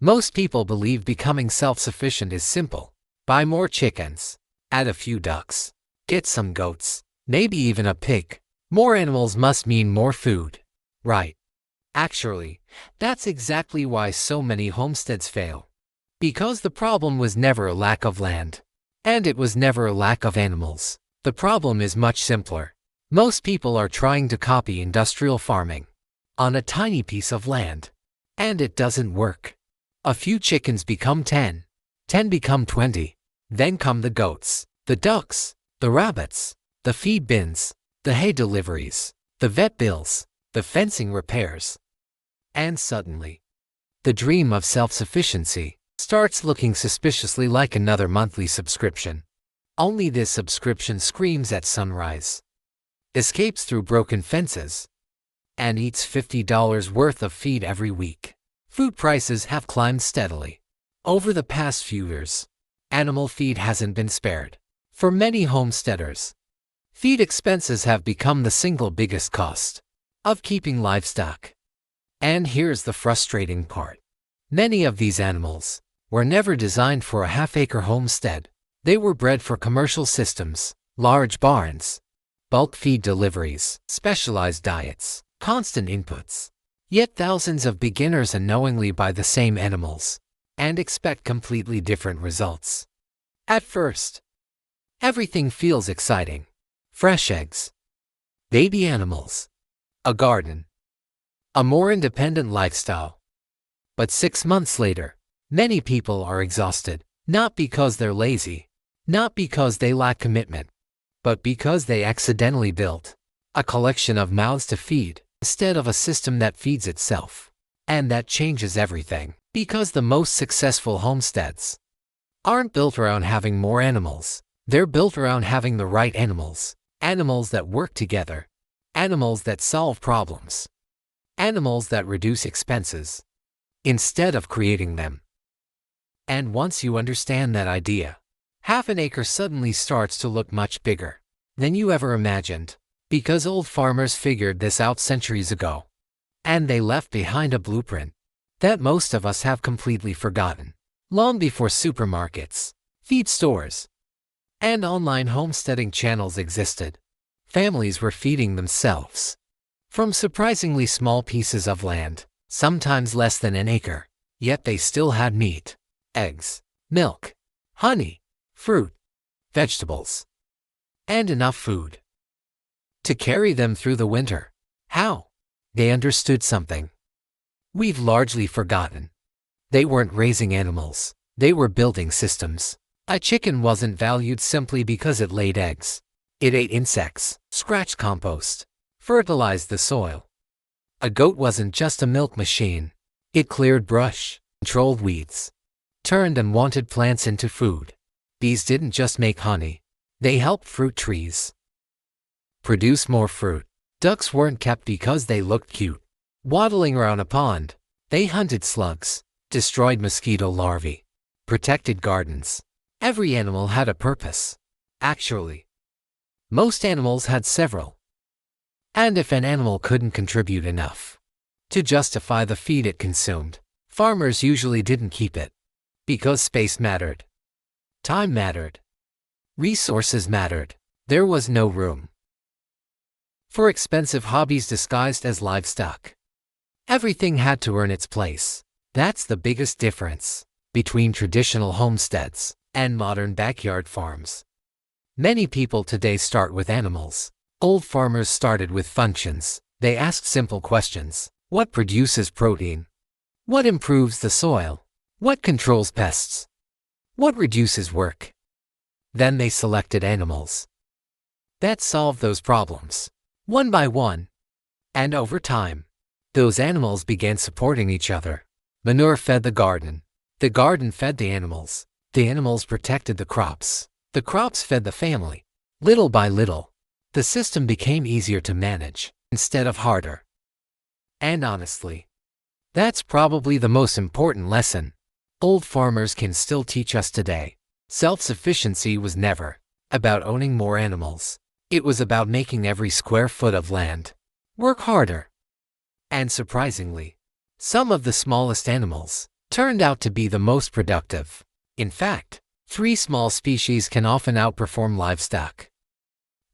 Most people believe becoming self-sufficient is simple. Buy more chickens, add a few ducks, get some goats, maybe even a pig. More animals must mean more food. Right. Actually, that's exactly why so many homesteads fail. Because the problem was never a lack of land. And it was never a lack of animals. The problem is much simpler. Most people are trying to copy industrial farming on a tiny piece of land. And it doesn't work. A few chickens become 10. 10 become 20. Then come the goats, the ducks, the rabbits, the feed bins, the hay deliveries, the vet bills, the fencing repairs. And suddenly, the dream of self-sufficiency starts looking suspiciously like another monthly subscription. Only this subscription screams at sunrise, escapes through broken fences, and eats $50 worth of feed every week. Food prices have climbed steadily. Over the past few years, animal feed hasn't been spared. For many homesteaders, feed expenses have become the single biggest cost of keeping livestock. And here's the frustrating part. Many of these animals were never designed for a half-acre homestead. They were bred for commercial systems, large barns, bulk feed deliveries, specialized diets, constant inputs. Yet thousands of beginners unknowingly buy the same animals and expect completely different results. At first, everything feels exciting. Fresh eggs, baby animals, a garden, a more independent lifestyle. But 6 months later, many people are exhausted, not because they're lazy, not because they lack commitment, but because they accidentally built a collection of mouths to feed instead of a system that feeds itself. And that changes everything, because the most successful homesteads aren't built around having more animals. They're built around having the right animals, animals that work together, animals that solve problems, animals that reduce expenses, instead of creating them. And once you understand that idea, half an acre suddenly starts to look much bigger than you ever imagined. Because old farmers figured this out centuries ago. And they left behind a blueprint that most of us have completely forgotten. Long before supermarkets, feed stores, and online homesteading channels existed, families were feeding themselves from surprisingly small pieces of land, sometimes less than an acre. Yet they still had meat, eggs, milk, honey, fruit, vegetables, and enough food to carry them through the winter. How? They understood something we've largely forgotten. They weren't raising animals, they were building systems. A chicken wasn't valued simply because it laid eggs. It ate insects, scratched compost, fertilized the soil. A goat wasn't just a milk machine. It cleared brush, controlled weeds, turned unwanted plants into food. Bees didn't just make honey, they helped fruit trees produce more fruit. Ducks weren't kept because they looked cute, waddling around a pond. They hunted slugs, destroyed mosquito larvae, protected gardens. Every animal had a purpose. Actually, most animals had several. And if an animal couldn't contribute enough to justify the feed it consumed, farmers usually didn't keep it. Because space mattered, time mattered, resources mattered. There was no room for expensive hobbies disguised as livestock. Everything had to earn its place. That's the biggest difference between traditional homesteads and modern backyard farms. Many people today start with animals. Old farmers started with functions. They asked simple questions. What produces protein? What improves the soil? What controls pests? What reduces work? Then they selected animals that solved those problems, one by one. And over time, those animals began supporting each other. Manure fed the garden fed the animals protected the crops fed the family. Little by little, the system became easier to manage instead of harder. And honestly, that's probably the most important lesson old farmers can still teach us today. Self-sufficiency was never about owning more animals. It was about making every square foot of land work harder. And surprisingly, some of the smallest animals turned out to be the most productive. In fact, 3 small species can often outperform livestock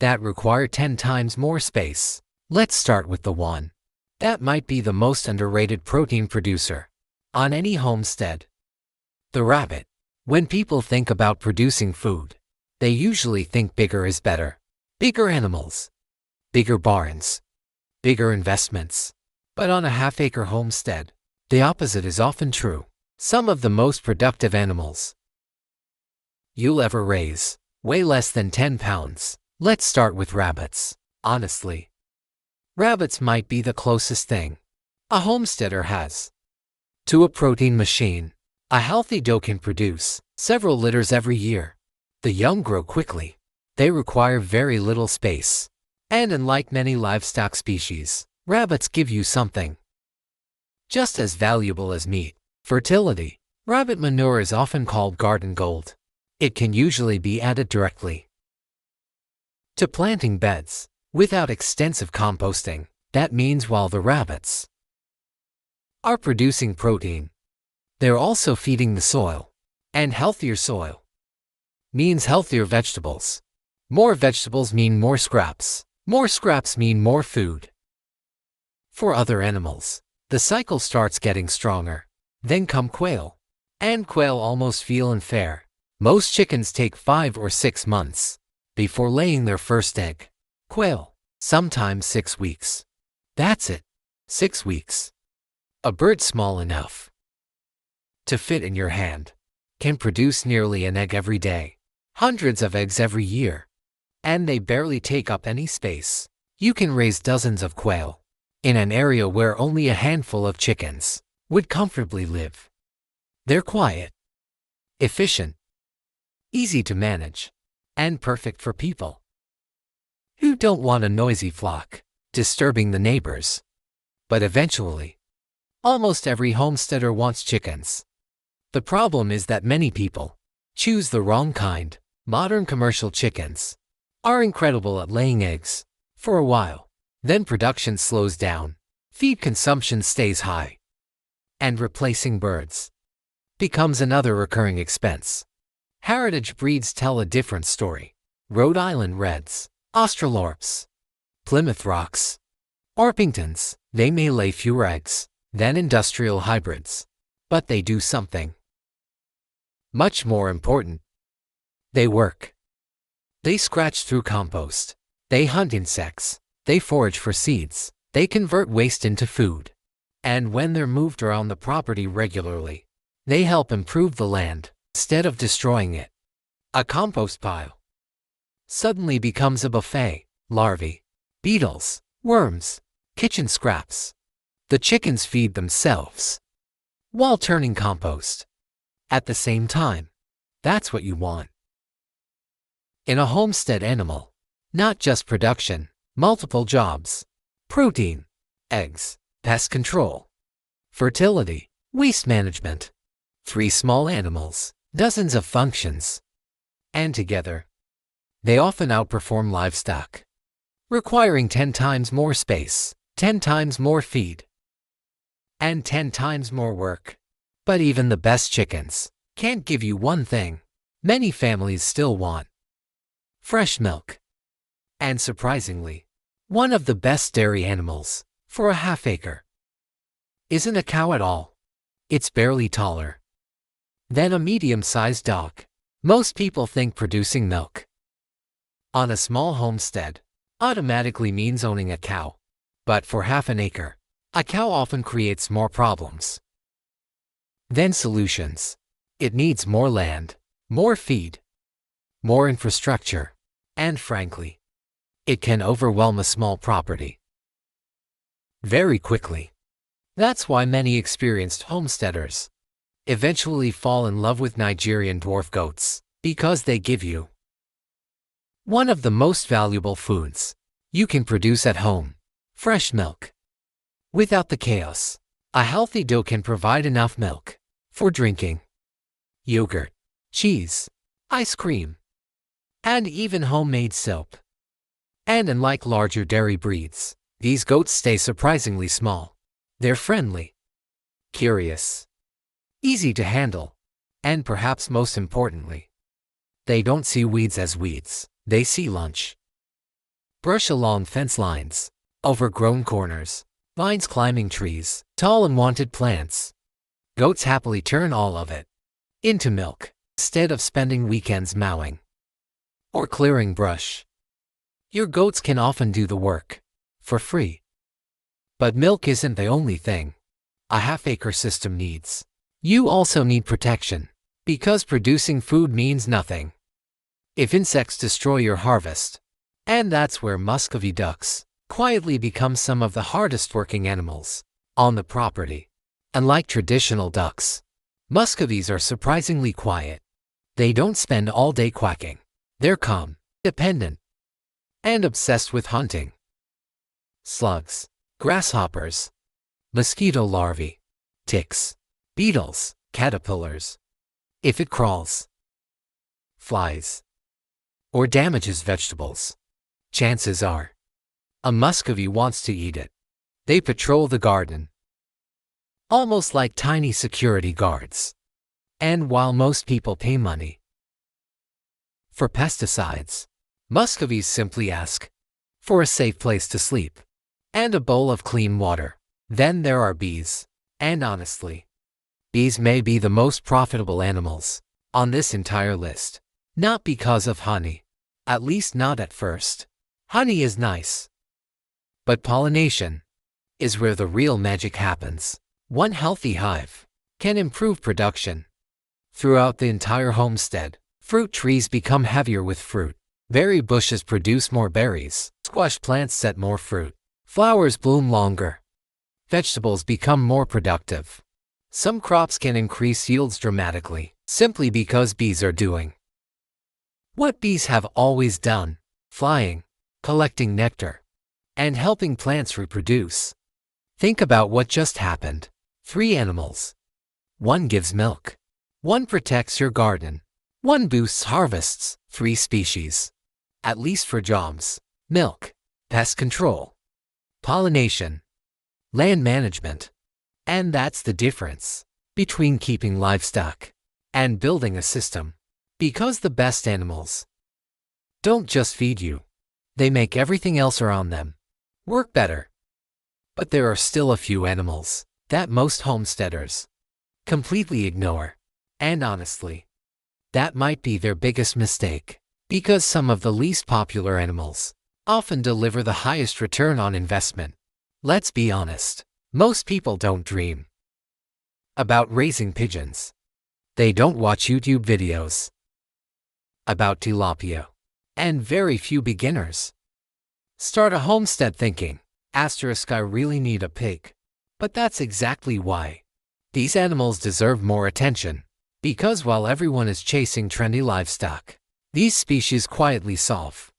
that require 10 times more space. Let's start with the one that might be the most underrated protein producer on any homestead: the rabbit. When people think about producing food, they usually think bigger is better. Bigger animals, bigger barns, bigger investments. But on a half-acre homestead, the opposite is often true. Some of the most productive animals you'll ever raise weigh less than 10 pounds. Let's start with rabbits. Honestly, rabbits might be the closest thing a homesteader has to a protein machine. A healthy doe can produce several litters every year. The young grow quickly. They require very little space. And unlike many livestock species, rabbits give you something just as valuable as meat: fertility. Rabbit manure is often called garden gold. It can usually be added directly to planting beds without extensive composting. That means while the rabbits are producing protein, they're also feeding the soil. And healthier soil means healthier vegetables. More vegetables mean more scraps. More scraps mean more food for other animals. The cycle starts getting stronger. Then come quail. And quail almost feel unfair. Most chickens take 5 or 6 months before laying their first egg. Quail, sometimes 6 weeks. That's it. 6 weeks. A bird small enough to fit in your hand can produce nearly an egg every day. Hundreds of eggs every year. And they barely take up any space. You can raise dozens of quail in an area where only a handful of chickens would comfortably live. They're quiet, efficient, easy to manage, and perfect for people who don't want a noisy flock disturbing the neighbors. But eventually, almost every homesteader wants chickens. The problem is that many people choose the wrong kind. Modern commercial chickens are incredible at laying eggs for a while. Then production slows down, feed consumption stays high, and replacing birds becomes another recurring expense. Heritage breeds tell a different story. Rhode Island Reds, Australorps, Plymouth Rocks, Orpingtons. They may lay fewer eggs than industrial hybrids, but they do something much more important. They work. They scratch through compost. They hunt insects. They forage for seeds. They convert waste into food. And when they're moved around the property regularly, they help improve the land instead of destroying it. A compost pile suddenly becomes a buffet: larvae, beetles, worms, kitchen scraps. The chickens feed themselves while turning compost at the same time. That's what you want in a homestead animal. Not just production, multiple jobs: protein, eggs, pest control, fertility, waste management. 3 small animals, dozens of functions. And together, they often outperform livestock, requiring 10 times more space, 10 times more feed, and 10 times more work. But even the best chickens can't give you one thing many families still want: fresh milk. And surprisingly, one of the best dairy animals for a half-acre isn't a cow at all. It's barely taller than a medium-sized dog. Most people think producing milk on a small homestead automatically means owning a cow. But for half an acre, a cow often creates more problems than solutions. It needs more land, more feed, more infrastructure, and frankly, it can overwhelm a small property very quickly. That's why many experienced homesteaders eventually fall in love with Nigerian dwarf goats, because they give you one of the most valuable foods you can produce at home: fresh milk. Without the chaos, a healthy doe can provide enough milk for drinking yogurt, cheese, ice cream, and even homemade soap. And unlike larger dairy breeds, these goats stay surprisingly small. They're friendly, curious, easy to handle, and perhaps most importantly, they don't see weeds as weeds, they see lunch. Brush along fence lines, overgrown corners, vines climbing trees, tall unwanted plants. Goats happily turn all of it into milk, instead of spending weekends mowing or clearing brush. Your goats can often do the work for free. But milk isn't the only thing a half-acre system needs. You also need protection, because producing food means nothing if insects destroy your harvest. And that's where Muscovy ducks quietly become some of the hardest working animals on the property. Unlike traditional ducks, Muscovies are surprisingly quiet. They don't spend all day quacking. They're calm, dependent, and obsessed with hunting. Slugs, grasshoppers, mosquito larvae, ticks, beetles, caterpillars. If it crawls, flies, or damages vegetables, chances are a Muscovy wants to eat it. They patrol the garden, almost like tiny security guards. And while most people pay money for pesticides, Muscovies simply ask for a safe place to sleep and a bowl of clean water. Then there are bees. And honestly, bees may be the most profitable animals on this entire list. Not because of honey, at least not at first. Honey is nice, but pollination is where the real magic happens. One healthy hive can improve production throughout the entire homestead. Fruit trees become heavier with fruit. Berry bushes produce more berries. Squash plants set more fruit. Flowers bloom longer. Vegetables become more productive. Some crops can increase yields dramatically, simply because bees are doing what bees have always done: flying, collecting nectar, and helping plants reproduce. Think about what just happened. 3 animals. One gives milk. One protects your garden. One boosts harvests. 3 species. At least for jobs: milk, pest control, pollination, land management. And that's the difference between keeping livestock and building a system. Because the best animals don't just feed you, they make everything else around them work better. But there are still a few animals that most homesteaders completely ignore. And honestly, that might be their biggest mistake, because some of the least popular animals often deliver the highest return on investment. Let's be honest, most people don't dream about raising pigeons. They don't watch YouTube videos about tilapia. And very few beginners start a homestead thinking, I really need a pig. But that's exactly why these animals deserve more attention. Because while everyone is chasing trendy livestock, these species quietly solve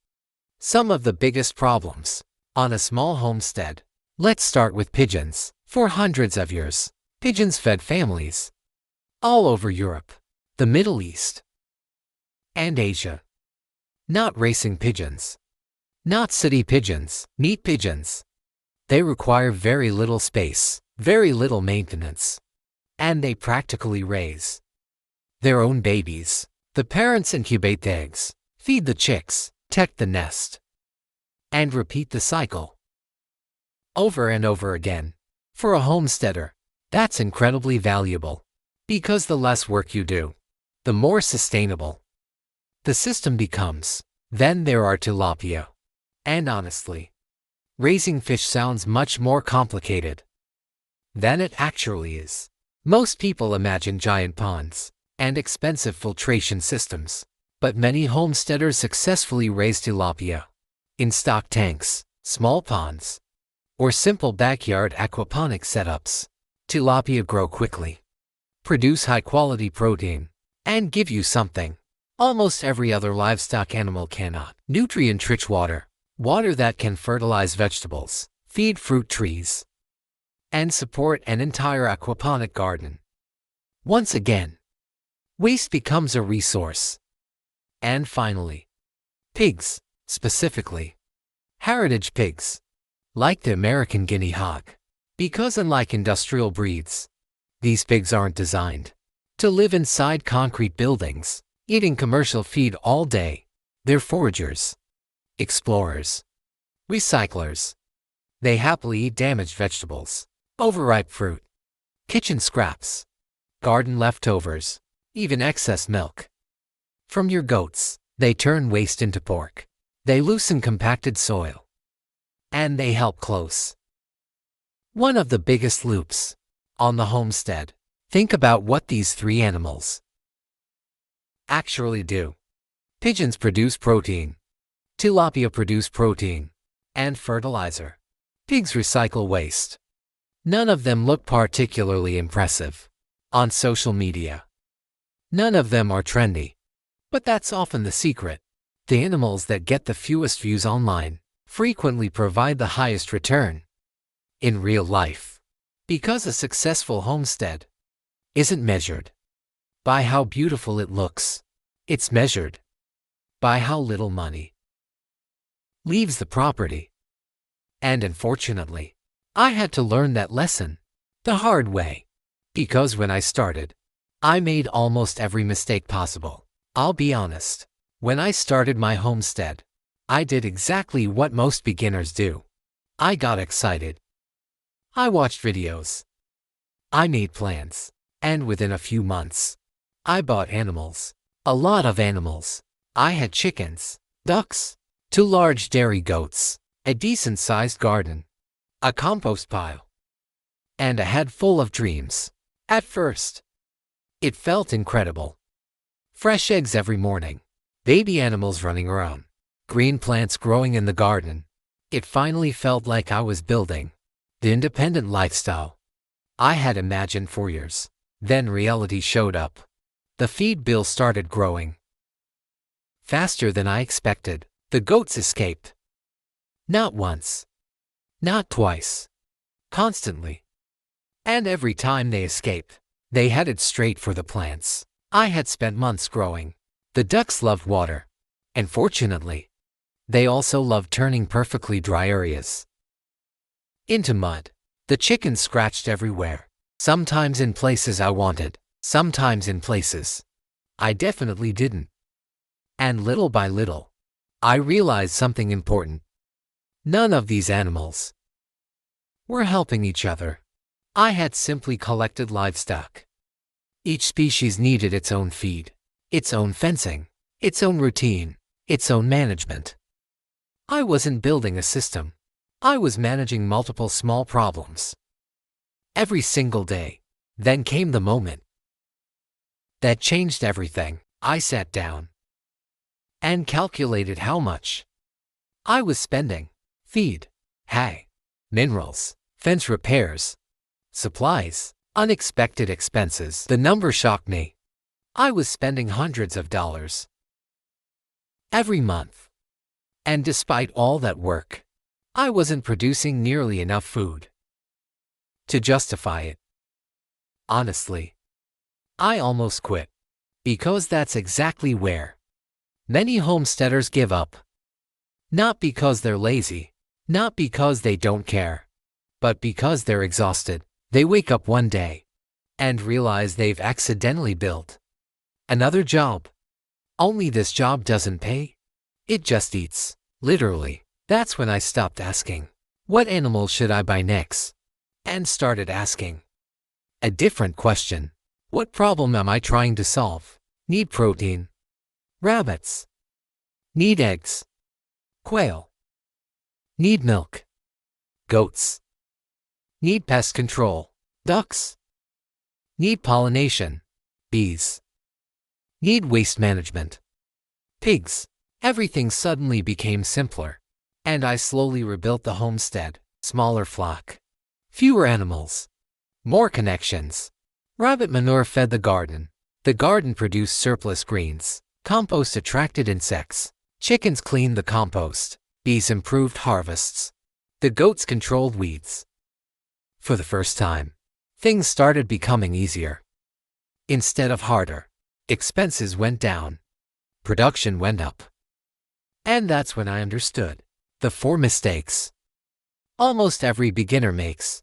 some of the biggest problems on a small homestead. Let's start with pigeons. For hundreds of years, pigeons fed families all over Europe, the Middle East, and Asia. Not racing pigeons, not city pigeons, meat pigeons. They require very little space, very little maintenance, and they practically raise their own babies. The parents incubate the eggs, feed the chicks, protect the nest, and repeat the cycle over and over again. For a homesteader, that's incredibly valuable, because the less work you do, the more sustainable the system becomes. Then there are tilapia. And honestly, raising fish sounds much more complicated than it actually is. Most people imagine giant ponds and expensive filtration systems, but many homesteaders successfully raise tilapia in stock tanks, small ponds, or simple backyard aquaponic setups. Tilapia grow quickly, produce high-quality protein, and give you something almost every other livestock animal cannot: nutrient-rich water. Water that can fertilize vegetables, feed fruit trees, and support an entire aquaponic garden. Once again, waste becomes a resource. And finally, pigs, specifically heritage pigs, like the American guinea hog. Because unlike industrial breeds, these pigs aren't designed to live inside concrete buildings, eating commercial feed all day. They're foragers, explorers, recyclers. They happily eat damaged vegetables, overripe fruit, kitchen scraps, garden leftovers, even excess milk. From your goats, they turn waste into pork. They loosen compacted soil. And they help close one of the biggest loops on the homestead. Think about what these three animals actually do. Pigeons produce protein. Tilapia produce protein and fertilizer. Pigs recycle waste. None of them look particularly impressive on social media. None of them are trendy. But that's often the secret. The animals that get the fewest views online frequently provide the highest return in real life. Because a successful homestead isn't measured by how beautiful it looks. It's measured by how little money leaves the property. And unfortunately, I had to learn that lesson the hard way. Because when I started, I made almost every mistake possible. I'll be honest. When I started my homestead, I did exactly what most beginners do. I got excited. I watched videos. I made plans. And within a few months, I bought animals. A lot of animals. I had chickens, ducks, 2 large dairy goats, a decent-sized garden, a compost pile, and a head full of dreams. At first, it felt incredible. Fresh eggs every morning, baby animals running around, green plants growing in the garden. It finally felt like I was building the independent lifestyle I had imagined for years. Then reality showed up. The feed bill started growing faster than I expected. The goats escaped. Not once, not twice, constantly. And every time they escaped, they headed straight for the plants I had spent months growing. The ducks loved water, and fortunately, they also loved turning perfectly dry areas into mud. The chickens scratched everywhere, sometimes in places I wanted, sometimes in places I definitely didn't. And little by little, I realized something important. None of these animals were helping each other. I had simply collected livestock. Each species needed its own feed, its own fencing, its own routine, its own management. I wasn't building a system. I was managing multiple small problems every single day. Then came the moment that changed everything. I sat down and calculated how much I was spending. Feed, hay, minerals, fence repairs, supplies, unexpected expenses. The number shocked me. I was spending hundreds of dollars every month. And despite all that work, I wasn't producing nearly enough food to justify it. Honestly, I almost quit. Because that's exactly where many homesteaders give up. Not because they're lazy, not because they don't care, but because they're exhausted. They wake up one day and realize they've accidentally built another job. Only this job doesn't pay. It just eats. Literally. That's when I stopped asking, what animal should I buy next? And started asking a different question. What problem am I trying to solve? Need protein. Rabbits. Need eggs. Quail. Need milk. Goats. Need pest control. Ducks. Need pollination. Bees. Need waste management. Pigs. Everything suddenly became simpler. And I slowly rebuilt the homestead. Smaller flock. Fewer animals. More connections. Rabbit manure fed the garden. The garden produced surplus greens. Compost attracted insects. Chickens cleaned the compost. Bees improved harvests. The goats controlled weeds. For the first time, things started becoming easier instead of harder. Expenses went down. Production went up. And that's when I understood the 4 mistakes almost every beginner makes.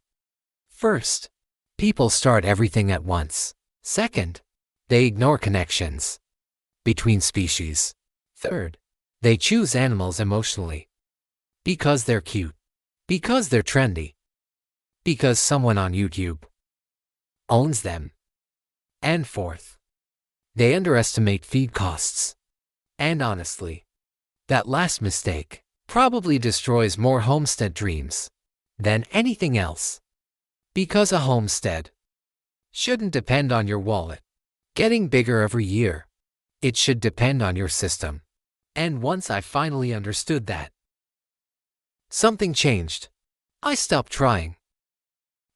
First, people start everything at once. Second, They ignore connections between species. Third, they choose animals emotionally. Because they're cute. Because they're trendy. Because someone on YouTube owns them. And fourth, they underestimate feed costs. And honestly, that last mistake probably destroys more homestead dreams than anything else. Because a homestead shouldn't depend on your wallet getting bigger every year. It should depend on your system. And once I finally understood that, something changed. I stopped trying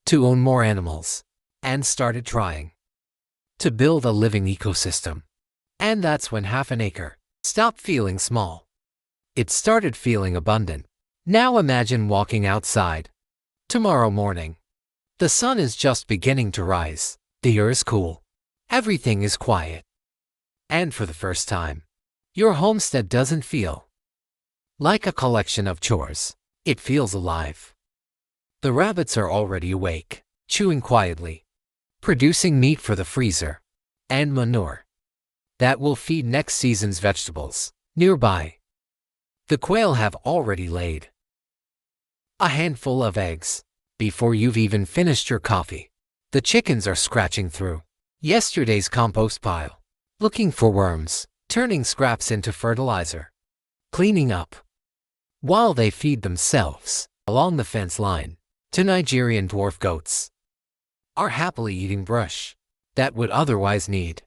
to own more animals and started trying to build a living ecosystem. And that's when half an acre stopped feeling small. It started feeling abundant. Now imagine walking outside tomorrow morning. The sun is just beginning to rise. The air is cool. Everything is quiet. And for the first time, your homestead doesn't feel like a collection of chores. It feels alive. The rabbits are already awake, chewing quietly, producing meat for the freezer, and manure that will feed next season's vegetables. Nearby, the quail have already laid a handful of eggs before you've even finished your coffee. The chickens are scratching through yesterday's compost pile, looking for worms, turning scraps into fertilizer, cleaning up while they feed themselves. Along the fence line, two Nigerian dwarf goats are happily eating brush that would otherwise need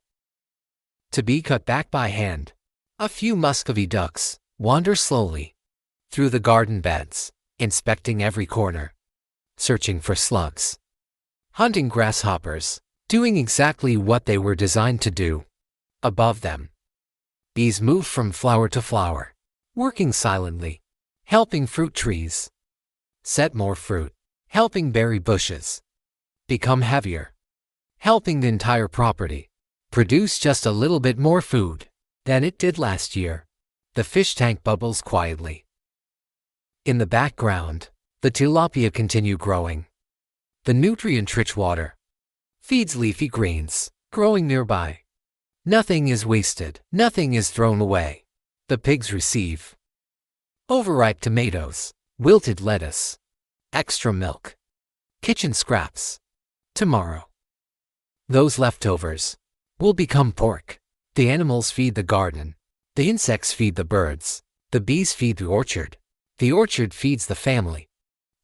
to be cut back by hand. A few Muscovy ducks wander slowly through the garden beds, inspecting every corner, searching for slugs, hunting grasshoppers, doing exactly what they were designed to do. Above them, bees move from flower to flower, working silently, helping fruit trees set more fruit, helping berry bushes become heavier, helping the entire property produce just a little bit more food than it did last year. The fish tank bubbles quietly. In the background, the tilapia continue growing. The nutrient-rich water feeds leafy greens growing nearby. Nothing is wasted. Nothing is thrown away. The pigs receive overripe tomatoes, wilted lettuce, extra milk, kitchen scraps. Tomorrow, those leftovers will become pork. The animals feed the garden. The insects feed the birds. The bees feed the orchard feeds the family.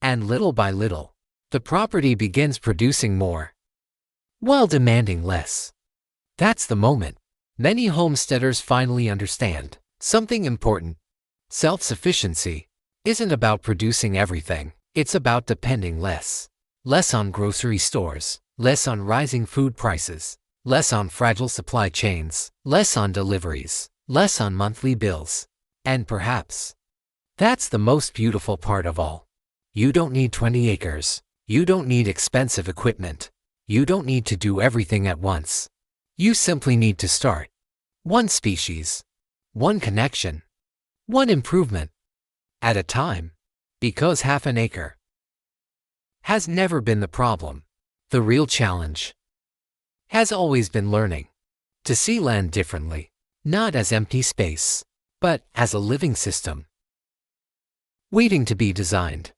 And little by little, the property begins producing more while demanding less. That's the moment many homesteaders finally understand something important. Self-sufficiency isn't about producing everything. It's about depending less. Less on grocery stores, less on rising food prices, less on fragile supply chains, less on deliveries, less on monthly bills. And perhaps that's the most beautiful part of all. You don't need 20 acres. You don't need expensive equipment. You don't need to do everything at once. You simply need to start. One species, one connection, one improvement at a time. Because half an acre has never been the problem. The real challenge has always been learning to see land differently, not as empty space, but as a living system waiting to be designed.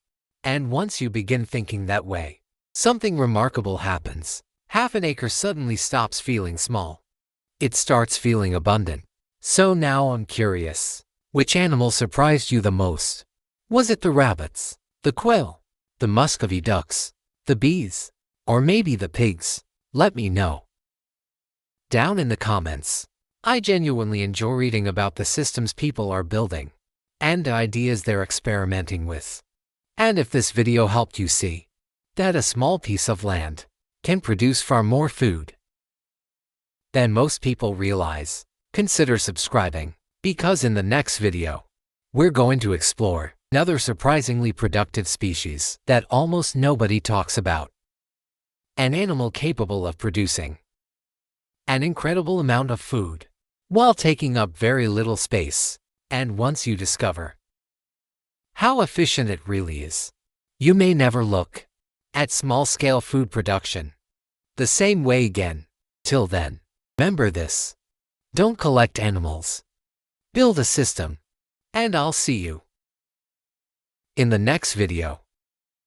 And once you begin thinking that way, something remarkable happens. Half an acre suddenly stops feeling small. It starts feeling abundant. So now I'm curious, which animal surprised you the most? Was it the rabbits, the quail, the Muscovy ducks, the bees, or maybe the pigs? Let me know down in the comments. I genuinely enjoy reading about the systems people are building and the ideas they're experimenting with. And if this video helped you see that a small piece of land can produce far more food than most people realize, consider subscribing, because in the next video, we're going to explore another surprisingly productive species that almost nobody talks about. An animal capable of producing an incredible amount of food while taking up very little space. And once you discover how efficient it really is, you may never look at small-scale food production the same way again. Till then. Remember this. Don't collect animals. Build a system. And I'll see you in the next video.